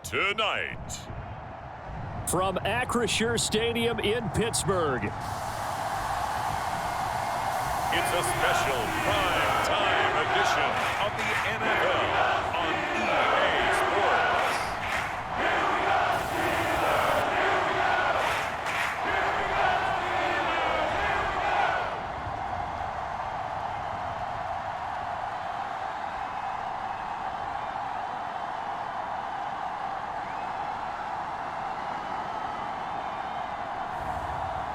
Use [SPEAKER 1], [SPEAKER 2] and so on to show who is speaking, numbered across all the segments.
[SPEAKER 1] Tonight,
[SPEAKER 2] from Acrisure Stadium in Pittsburgh,
[SPEAKER 1] it's a special prime time edition of the NFL on EA Sports.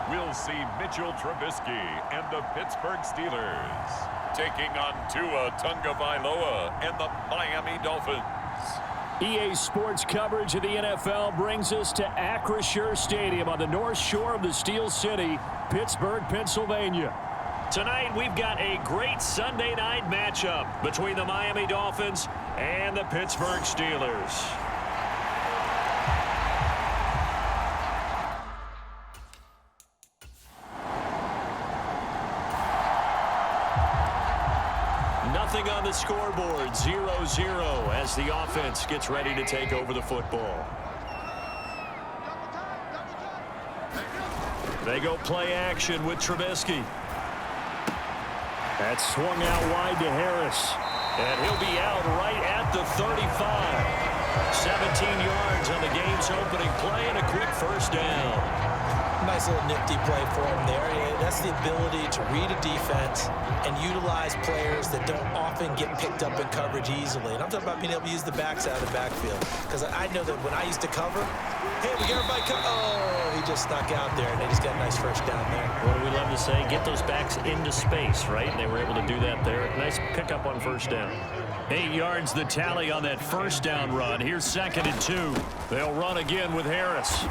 [SPEAKER 1] We'll see Mitchell Trubisky and the Pittsburgh Steelers taking on Tua Tagovailoa and the Miami Dolphins.
[SPEAKER 2] EA Sports coverage of the NFL brings us to Acrisure Stadium on the north shore of the Steel City, Pittsburgh, Pennsylvania. Tonight, we've got a great Sunday night matchup between the Miami Dolphins and the Pittsburgh Steelers. Nothing on the scoreboard, 0-0 as the offense gets ready to take over the football. They go play action with Trubisky. That's swung out wide to Harris. And he'll be out right at the 35. 17 yards on the game's opening play and a quick first down.
[SPEAKER 3] Nice little nifty play for him there. That's the ability to read a defense and utilize players that don't often get picked up in coverage easily. And I'm talking about being able to use the backs out of the backfield. Because I know that when I used to cover, hey, we got everybody cover. Oh, he just snuck out there, and they just got a nice first down there.
[SPEAKER 2] What do we love to say? Get those backs into space, right? And they were able to do that there. Nice pickup on first down. 8 yards the tally on that first down run. Here's 2nd and 2. They'll run again with Harris.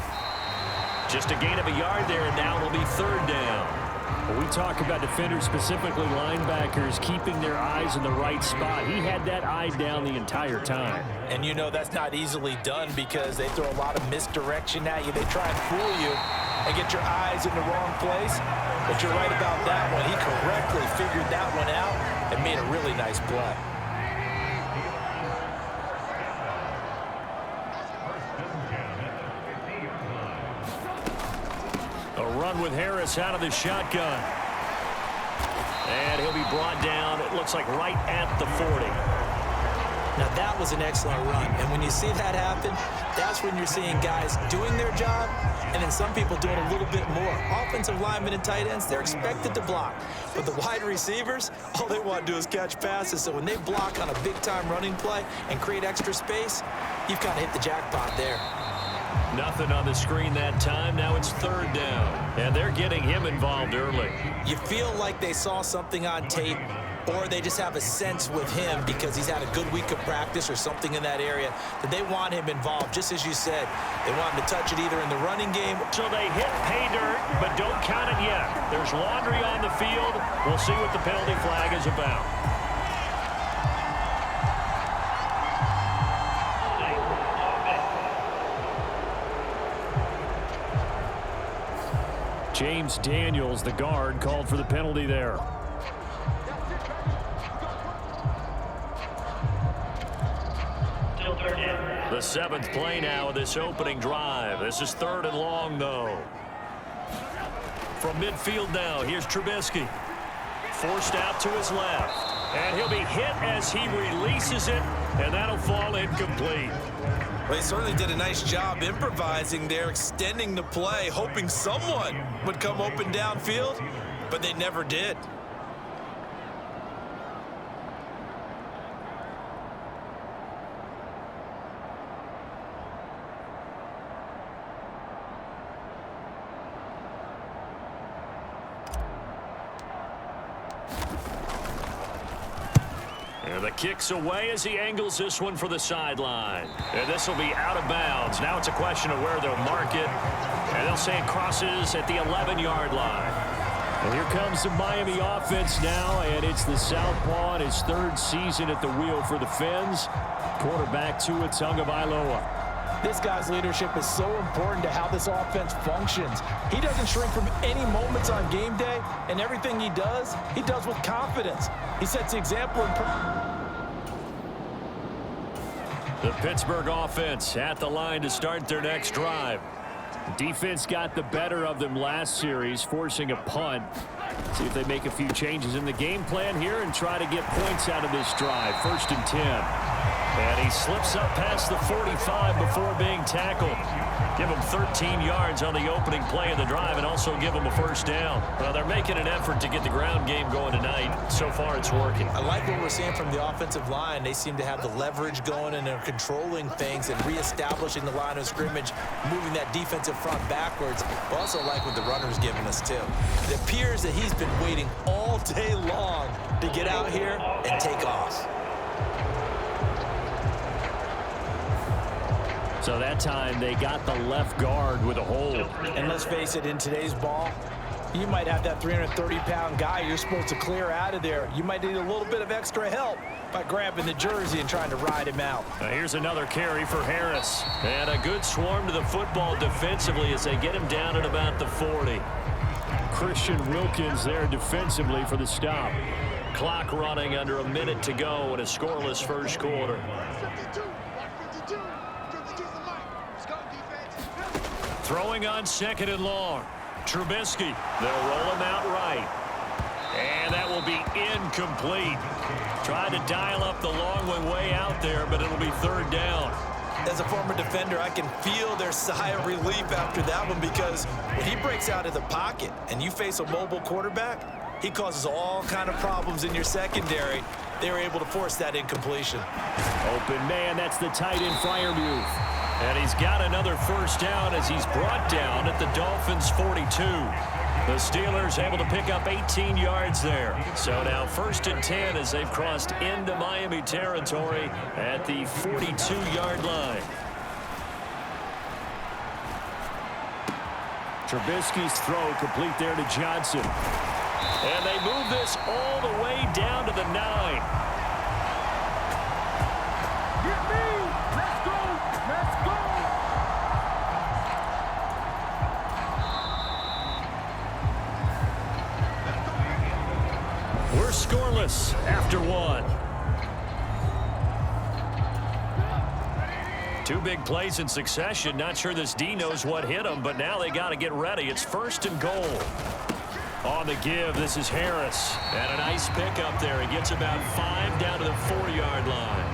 [SPEAKER 2] Just a gain of a yard there, and now it'll be 3rd down. When we talk about defenders, specifically linebackers, keeping their eyes in the right spot. He had that eye down the entire time.
[SPEAKER 3] And you know that's not easily done because they throw a lot of misdirection at you. They try and fool you and get your eyes in the wrong place. But you're right about that one. He correctly figured that one out and made a really nice play.
[SPEAKER 2] Run with Harris out of the shotgun. And he'll be brought down, it looks like right at the 40.
[SPEAKER 3] Now that was an excellent run. And when you see that happen, that's when you're seeing guys doing their job and then some people doing a little bit more. Offensive linemen and tight ends, they're expected to block. But the wide receivers, all they want to do is catch passes. So when they block on a big-time running play and create extra space, you've kind of hit the jackpot there.
[SPEAKER 2] Nothing on the screen that time. Now it's 3rd down. And they're getting him involved early.
[SPEAKER 3] You feel like they saw something on tape or they just have a sense with him because he's had a good week of practice or something in that area that they want him involved. Just as you said, they want him to touch it either in the running game.
[SPEAKER 2] So they hit pay dirt, but don't count it yet. There's laundry on the field. We'll see what the penalty flag is about. James Daniels, the guard, called for the penalty there. The 7th play now of this opening drive. This is 3rd and long, though. From midfield now, here's Trubisky. Forced out to his left. And he'll be hit as he releases it, and that'll fall incomplete.
[SPEAKER 3] Well, he certainly did a nice job improvising there, extending the play, hoping someone would come open downfield, but they never did.
[SPEAKER 2] And the kick's away as he angles this one for the sideline. And this will be out of bounds. Now it's a question of where they'll mark it. And they'll say it crosses at the 11-yard line. And here comes the Miami offense now, and it's the southpaw in his third season at the wheel for the Fins. Quarterback Tua Tagovailoa.
[SPEAKER 3] This guy's leadership is so important to how this offense functions. He doesn't shrink from any moments on game day, and everything he does with confidence. He sets the example.
[SPEAKER 2] The Pittsburgh offense at the line to start their next drive. The defense got the better of them last series, forcing a punt. See if they make a few changes in the game plan here and try to get points out of this drive. 1st and 10. And he slips up past the 45 before being tackled. Give him 13 yards on the opening play of the drive and also give him a first down. Well, they're making an effort to get the ground game going tonight. So far, it's working.
[SPEAKER 3] I like what we're seeing from the offensive line. They seem to have the leverage going, and they're controlling things and reestablishing the line of scrimmage, moving that defensive front backwards. I also like what the runner's giving us, too. It appears that he's been waiting all day long to get out here and take off.
[SPEAKER 2] So that time they got the left guard with a hold.
[SPEAKER 3] And let's face it, in today's ball, you might have that 330-pound guy you're supposed to clear out of there. You might need a little bit of extra help by grabbing the jersey and trying to ride him out.
[SPEAKER 2] Here's another carry for Harris. And a good swarm to the football defensively as they get him down at about the 40. Christian Wilkins there defensively for the stop. Clock running under a minute to go in a scoreless first quarter. Throwing on 2nd and long. Trubisky. They'll roll him out right. And that will be incomplete. Tried to dial up the long one way out there, but it'll be 3rd down.
[SPEAKER 3] As a former defender, I can feel their sigh of relief after that one, because when he breaks out of the pocket and you face a mobile quarterback, he causes all kind of problems in your secondary. They were able to force that incompletion.
[SPEAKER 2] Open man, that's the tight end Freiermuth. And he's got another first down as he's brought down at the Dolphins' 42. The Steelers able to pick up 18 yards there. So now 1st and 10 as they've crossed into Miami territory at the 42-yard line. Trubisky's throw complete there to Johnson. And they move this all the way down to the 9. We're scoreless after 1. Two big plays in succession. Not sure this D knows what hit him, but now they got to get ready. It's 1st and goal. On the give, this is Harris. And a nice pickup there. He gets about 5 down to the 4-yard line.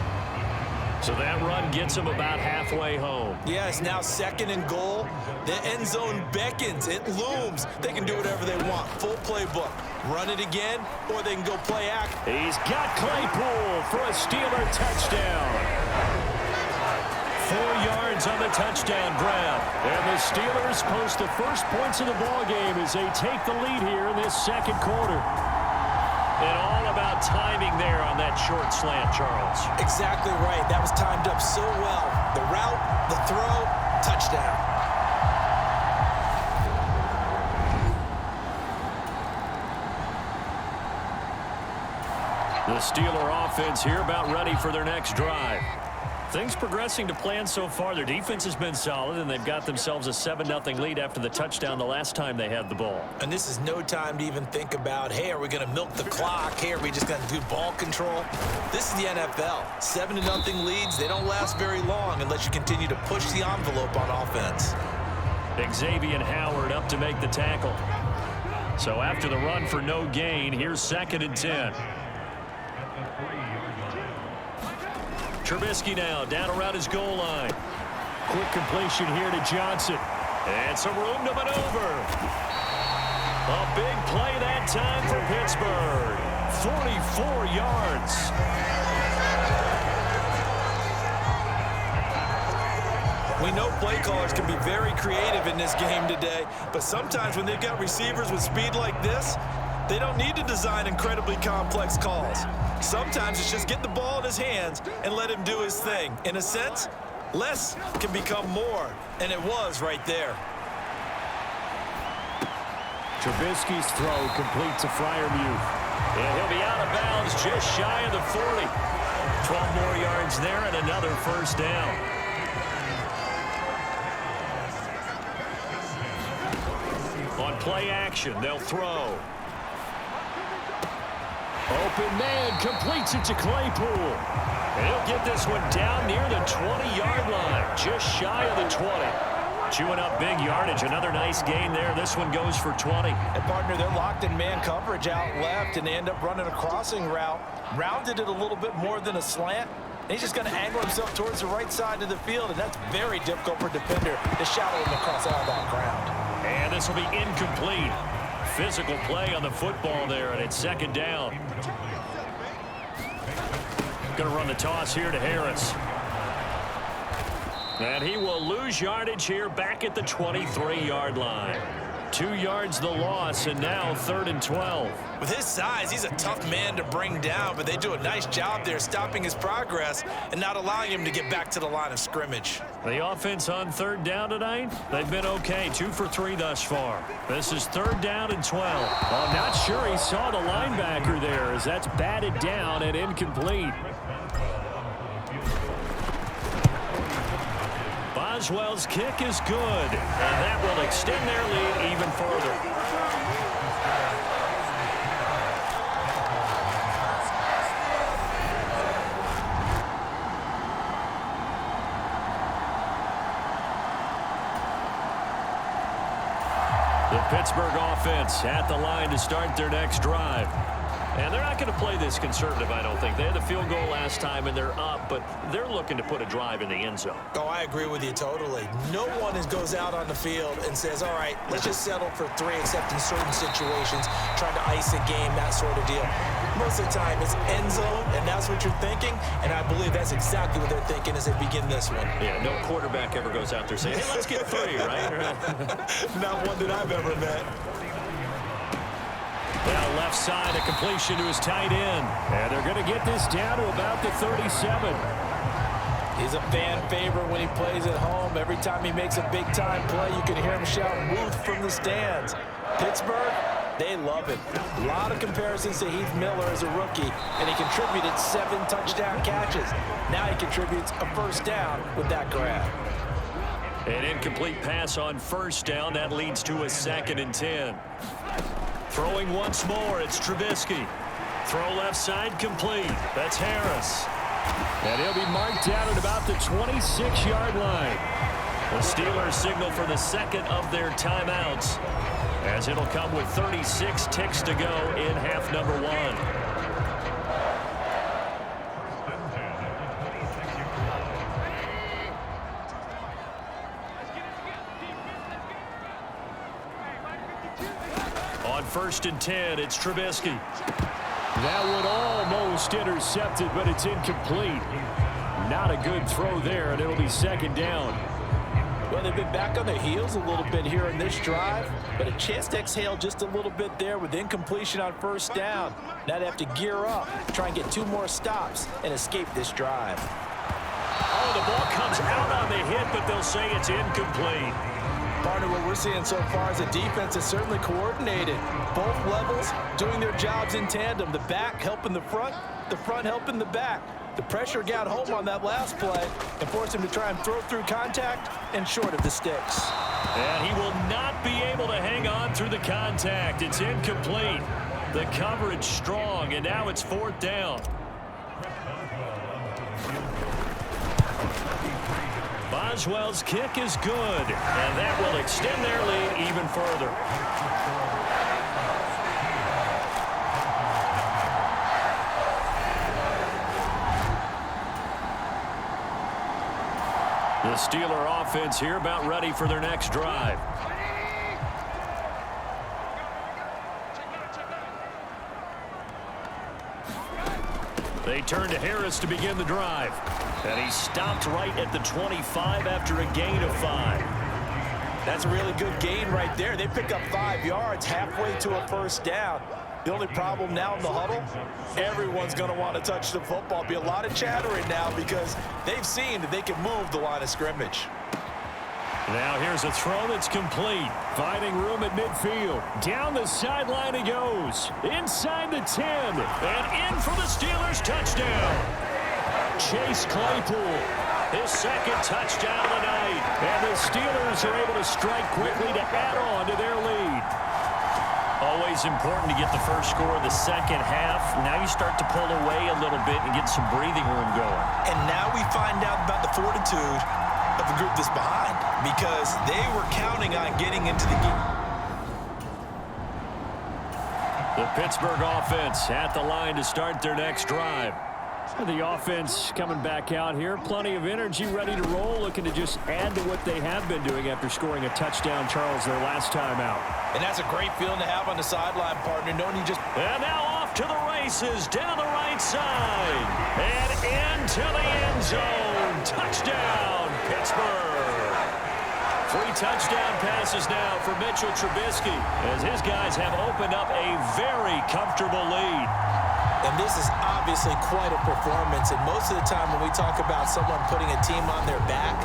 [SPEAKER 2] So that run gets him about halfway home.
[SPEAKER 3] Yeah, it's now 2nd and goal. The end zone beckons. It looms. They can do whatever they want. Full playbook. Run it again, or they can go play act.
[SPEAKER 2] He's got Claypool for a Steeler touchdown. 4 yards on the touchdown grab. And the Steelers post the first points of the ballgame as they take the lead here in this 2nd quarter. And all about timing there on that short slant, Charles.
[SPEAKER 3] Exactly right. That was timed up so well. The route, the throw, touchdown.
[SPEAKER 2] The Steeler offense here about ready for their next drive. Things progressing to plan so far. Their defense has been solid, and they've got themselves a 7-0 lead after the touchdown the last time they had the ball.
[SPEAKER 3] And this is no time to even think about, hey, are we going to milk the clock? Hey, are we just going to do ball control? This is the NFL. 7-0 leads, they don't last very long unless you continue to push the envelope on offense.
[SPEAKER 2] Xavier Howard up to make the tackle. So after the run for no gain, here's 2nd and 10. Trubisky now down around his goal line. Quick completion here to Johnson. And some room to maneuver. A big play that time for Pittsburgh. 44 yards.
[SPEAKER 3] We know play callers can be very creative in this game today, but sometimes when they've got receivers with speed like this, They don't need to design incredibly complex calls. Sometimes it's just get the ball in his hands and let him do his thing. In a sense, less can become more, and it was right there.
[SPEAKER 2] Trubisky's throw complete to Freiermuth. And he'll be out of bounds just shy of the 40. 12 more yards there and another first down. On play action, they'll throw. Open man completes it to Claypool. And he'll get this one down near the 20-yard line, just shy of the 20. Chewing up big yardage. Another nice gain there. This one goes for 20.
[SPEAKER 3] And partner, they're locked in man coverage out left, and they end up running a crossing route. Rounded it a little bit more than a slant. And he's just going to angle himself towards the right side of the field, and that's very difficult for a defender to shadow him across out of that ground.
[SPEAKER 2] And this will be incomplete. Physical play on the football there, and it's second down. Going to run the toss here to Harris. And he will lose yardage here back at the 23-yard line. 2 yards the loss, and now 3rd and 12.
[SPEAKER 3] With his size, he's a tough man to bring down, but they do a nice job there stopping his progress and not allowing him to get back to the line of scrimmage.
[SPEAKER 2] The offense on 3rd down tonight, they've been okay. 2 for 3 thus far. This is 3rd down and 12. I'm not sure he saw the linebacker there as that's batted down and incomplete. Boswell's kick is good, and that will extend their lead even further. The Pittsburgh offense at the line to start their next drive. And they're not going to play this conservative, I don't think. They had the field goal last time, and they're up, but they're looking to put a drive in the end zone.
[SPEAKER 3] Oh, I agree with you totally. No one goes out on the field and says, all right, let's just settle for 3, except in certain situations, trying to ice a game, that sort of deal. Most of the time, it's end zone, and that's what you're thinking, and I believe that's exactly what they're thinking as they begin this one.
[SPEAKER 2] Yeah, no quarterback ever goes out there saying, hey, let's get 3, right?
[SPEAKER 3] Not one that I've ever met.
[SPEAKER 2] Now left side, a completion to his tight end. And they're going to get this down to about the 37.
[SPEAKER 3] He's a fan favorite when he plays at home. Every time he makes a big-time play, you can hear him shout, "Muth" from the stands. Pittsburgh, they love it. A lot of comparisons to Heath Miller as a rookie, and he contributed 7 touchdown catches. Now he contributes a first down with that grab.
[SPEAKER 2] An incomplete pass on first down. That leads to a 2nd and 10. Throwing once more, it's Trubisky. Throw left side complete. That's Harris. And he'll be marked down at about the 26-yard line. The Steelers signal for the second of their timeouts, as it'll come with 36 ticks to go in half number 1. On 1st and 10, it's Trubisky. That one almost intercepted, but it's incomplete. Not a good throw there, and it'll be 2nd down.
[SPEAKER 3] Well, they've been back on their heels a little bit here in this drive, but a chance to exhale just a little bit there with incompletion on first down. Now they have to gear up, try and get 2 more stops, and escape this drive.
[SPEAKER 2] Oh, the ball comes out on the hit, but they'll say it's incomplete.
[SPEAKER 3] Partner, what we're seeing so far is a defense that's certainly coordinated. Both levels doing their jobs in tandem. The back helping the front helping the back. The pressure got home on that last play and forced him to try and throw through contact and short of the sticks.
[SPEAKER 2] And he will not be able to hang on through the contact. It's incomplete. The coverage strong, and now it's 4th down. Boswell's kick is good, and that will extend their lead even further. The Steeler offense here about ready for their next drive. They turn to Harris to begin the drive. And he stopped right at the 25 after a gain of 5.
[SPEAKER 3] That's a really good gain right there. They pick up 5 yards halfway to a first down. The only problem now in the huddle, everyone's going to want to touch the football. Be a lot of chattering now because they've seen that they can move the line of scrimmage.
[SPEAKER 2] Now here's a throw that's complete. Finding room at midfield. Down the sideline he goes. Inside the 10. And in for the Steelers touchdown. Chase Claypool. His second touchdown tonight. And the Steelers are able to strike quickly to add on to their lead. Always important to get the first score of the second half. Now you start to pull away a little bit and get some breathing room going. And now we find out about the fortitude of the group that's behind, because they were counting on getting into the game. The Pittsburgh offense at the line to start their next drive. The offense coming back out here. Plenty of energy, ready to roll, looking to just add to what they have been doing after scoring a touchdown, Charles, their last time out. And that's a great feeling to have on the sideline, partner, knowing you just... And now off to the races, down the right side, and into the end zone. Touchdown, Pittsburgh. 3 touchdown passes now for Mitchell Trubisky, as his guys have opened up a very comfortable lead. And this is obviously quite a performance, and most of the time when we talk about someone putting a team on their back,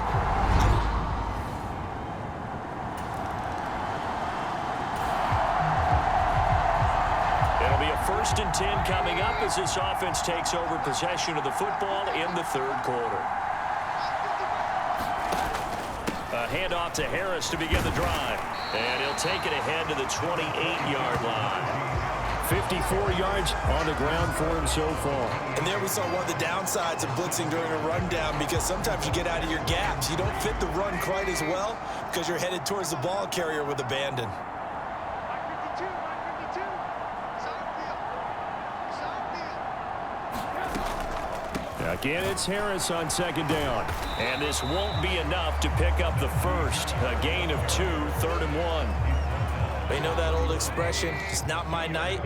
[SPEAKER 2] it'll be a 1st and 10 coming up as this offense takes over possession of the football in the 3rd quarter. A handoff to Harris to begin the drive, and he'll take it ahead to the 28-yard line. 54 yards on the ground for him so far. And there we saw one of the downsides of blitzing during a rundown, because sometimes you get out of your gaps. You don't fit the run quite as well because you're headed towards the ball carrier with abandon. Again, it's Harris on 2nd down. And this won't be enough to pick up the first. A gain of 2, 3rd and 1. They know that old expression, it's not my night.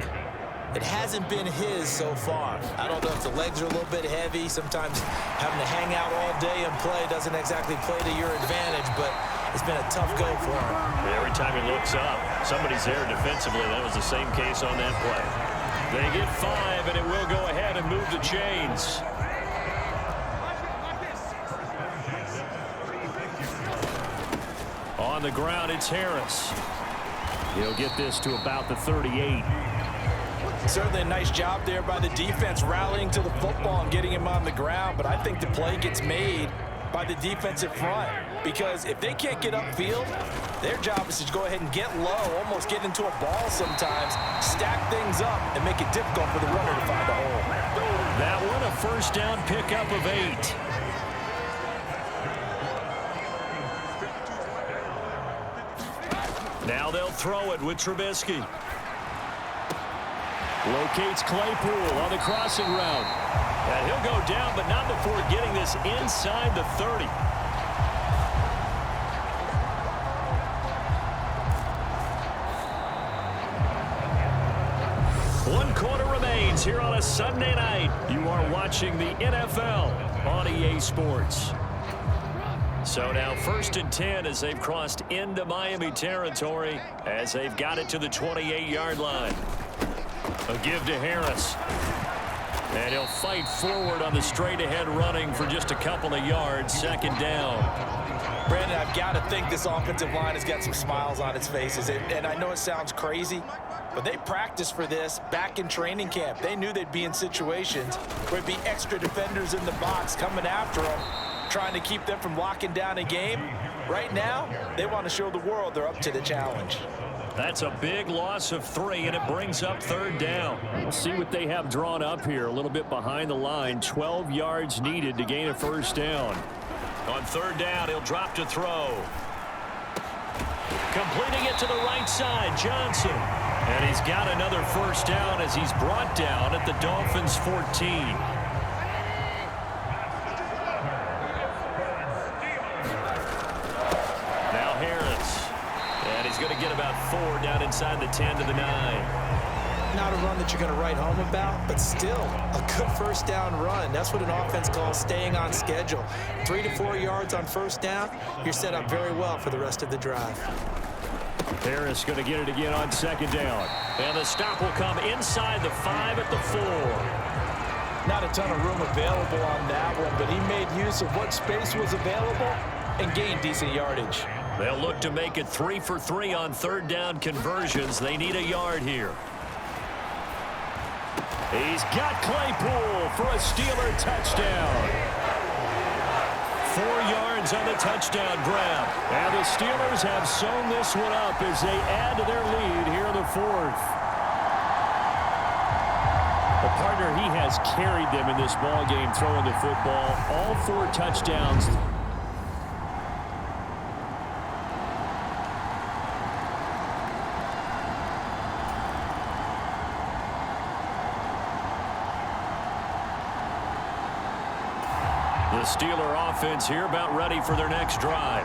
[SPEAKER 2] It hasn't been his so far. I don't know if the legs are a little bit heavy. Sometimes having to hang out all day and play doesn't exactly play to your advantage, but it's been a tough go for him. Every time he looks up, somebody's there defensively. That was the same case on that play. They get 5, and it will go ahead and move the chains. On the ground, it's Harris. He'll get this to about the 38. Certainly a nice job there by the defense, rallying to the football and getting him on the ground. But I think the play gets made by the defensive front, because if they can't get upfield, their job is to go ahead and get low, almost get into a ball sometimes, stack things up, and make it difficult for the runner to find a hole. That one, a 1st down pickup of 8. Now they'll throw it with Trubisky. Locates Claypool on the crossing route. And he'll go down, but not before getting this inside the 30. One quarter remains here on a Sunday night. You are watching the NFL on EA Sports. So now 1st and 10 as they've crossed into Miami territory, as they've got it to the 28-yard line. A give to Harris. And he'll fight forward on the straight-ahead running for just a couple of yards. 2nd down. Brandon, I've got to think this offensive line has got some smiles on its faces. And I know it sounds crazy, but they practiced for this back in training camp. They knew they'd be in situations where there'd be extra defenders in the box coming after them, trying to keep them from locking down a game. Right now, they want to show the world they're up to the challenge. That's a big loss of 3, and it brings up 3rd down. We'll see what they have drawn up here. A little bit behind the line. 12 yards needed to gain a 1st down. On 3rd down, he'll drop to throw. Completing it to the right side, Johnson. And he's got another 1st down as he's brought down at the Dolphins' 14. He's going to get about 4 down inside the 10 to the 9. Not a run that you're going to write home about, but still a good 1st down run. That's what an offense calls staying on schedule. 3 to 4 yards on 1st down, you're set up very well for the rest of the drive. Harris going to get it again on second down. And the stop will come inside the 5 at the 4.
[SPEAKER 3] Not a ton of room available on that one, but he made use of what space was available and gained decent yardage.
[SPEAKER 2] They'll look to make it 3 for 3 on third down conversions. They need a yard here. He's got Claypool for a Steeler touchdown. 4 yards on the touchdown grab. And the Steelers have sewn this one up as they add to their lead here in the 4th. A partner, he has carried them in this ball game throwing the football. All 4 touchdowns. The Steeler offense here about ready for their next drive.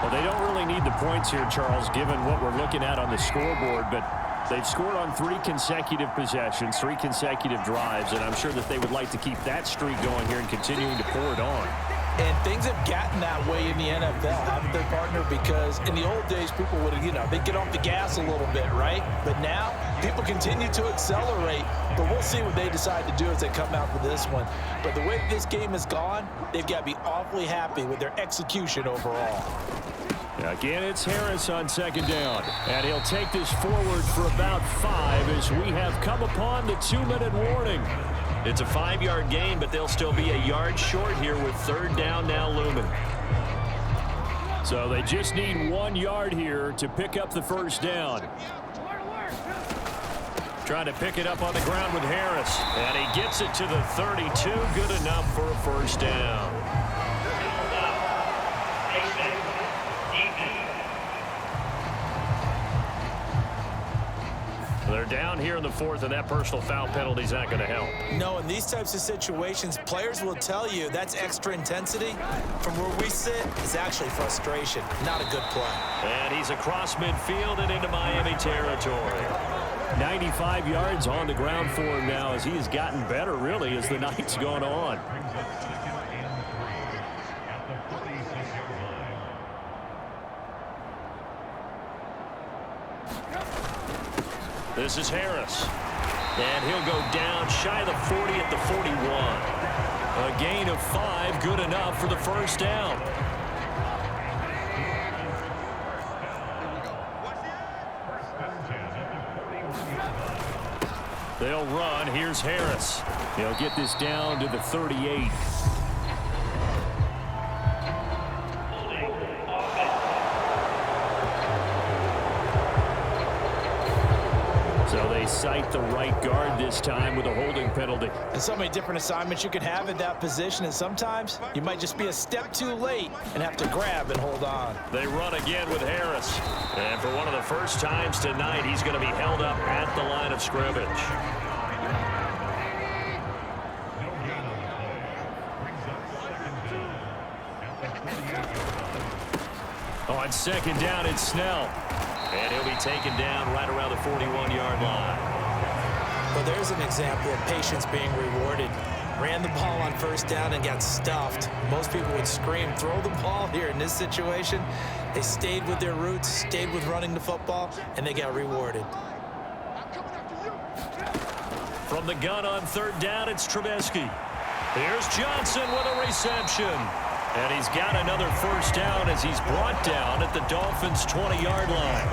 [SPEAKER 2] Well, they don't really need the points here, Charles, given what we're looking at on the scoreboard, but they've scored on 3 consecutive possessions, 3 consecutive drives, and I'm sure that they would like to keep that streak going here and continuing to pour it on.
[SPEAKER 3] And things have gotten that way in the NFL, haven't they, partner? Because in the old days, people would, they'd get off the gas a little bit, right? But now, people continue to accelerate. But we'll see what they decide to do as they come out for this one. But the way that this game has gone, they've got to be awfully happy with their execution overall.
[SPEAKER 2] Again, it's Harris on second down. And he'll take this forward for about 5 as we have come upon the 2-minute warning. It's a 5-yard gain, but they'll still be a yard short here with third down now looming. So they just need 1 yard here to pick up the first down. Trying to pick it up on the ground with Harris. And he gets it to the 32. Good enough for a first down. They're down here in the 4th, and that personal foul penalty is not going to help.
[SPEAKER 3] No, in these types of situations, players will tell you that's extra intensity. From where we sit, it's actually frustration. Not a good play.
[SPEAKER 2] And he's across midfield and into Miami territory. 95 yards on the ground for him now as he has gotten better, really, as the night's gone on. This is Harris. And he'll go down shy of the 40 at the 41. A gain of 5, good enough for the first down. They'll run. Here's Harris. He'll get this down to the 38. So they cite the right guard this time with a holding penalty.
[SPEAKER 3] There's so many different assignments you could have at that position, and sometimes you might just be a step too late and have to grab and hold on.
[SPEAKER 2] They run again with Harris. And for one of the first times tonight, he's going to be held up at the line of scrimmage. On second down, it's Snell. And he'll be taken down right around the 41-yard line.
[SPEAKER 3] Well, there's an example of patience being rewarded. Ran the ball on first down and got stuffed. Most people would scream, throw the ball here. In this situation, they stayed with their roots, stayed with running the football, and they got rewarded.
[SPEAKER 2] From the gun on third down, it's Trubisky. Here's Johnson with a reception. And he's got another first down as he's brought down at the Dolphins' 20-yard line.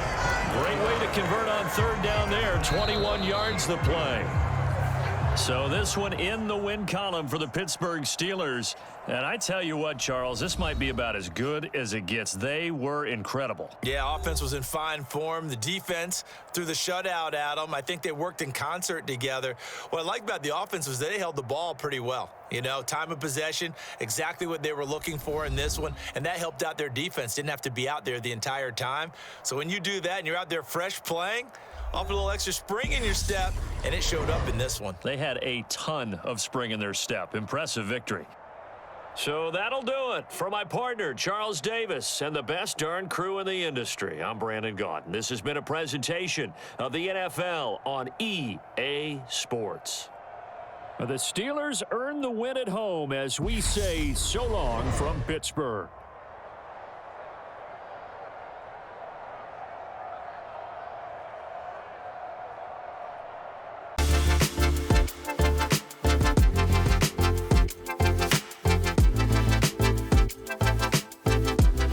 [SPEAKER 2] Great way to convert on third down there. 21 yards the play. So this one in the win column for the Pittsburgh Steelers. And I tell you what, Charles, this might be about as good as it gets. They were incredible.
[SPEAKER 3] Yeah, offense was in fine form. The defense threw the shutout at them. I think they worked in concert together. What I like about the offense was they held the ball pretty well. Time of possession, exactly what they were looking for in this one, and that helped out their defense. Didn't have to be out there the entire time. So when you do that and you're out there fresh playing, off a little extra spring in your step, and it showed up in this one.
[SPEAKER 2] They had a ton of spring in their step. Impressive victory. So that'll do it for my partner, Charles Davis, and the best darn crew in the industry. I'm Brandon Gaudin. This has been a presentation of the NFL on EA Sports. The Steelers earn the win at home as we say so long from Pittsburgh.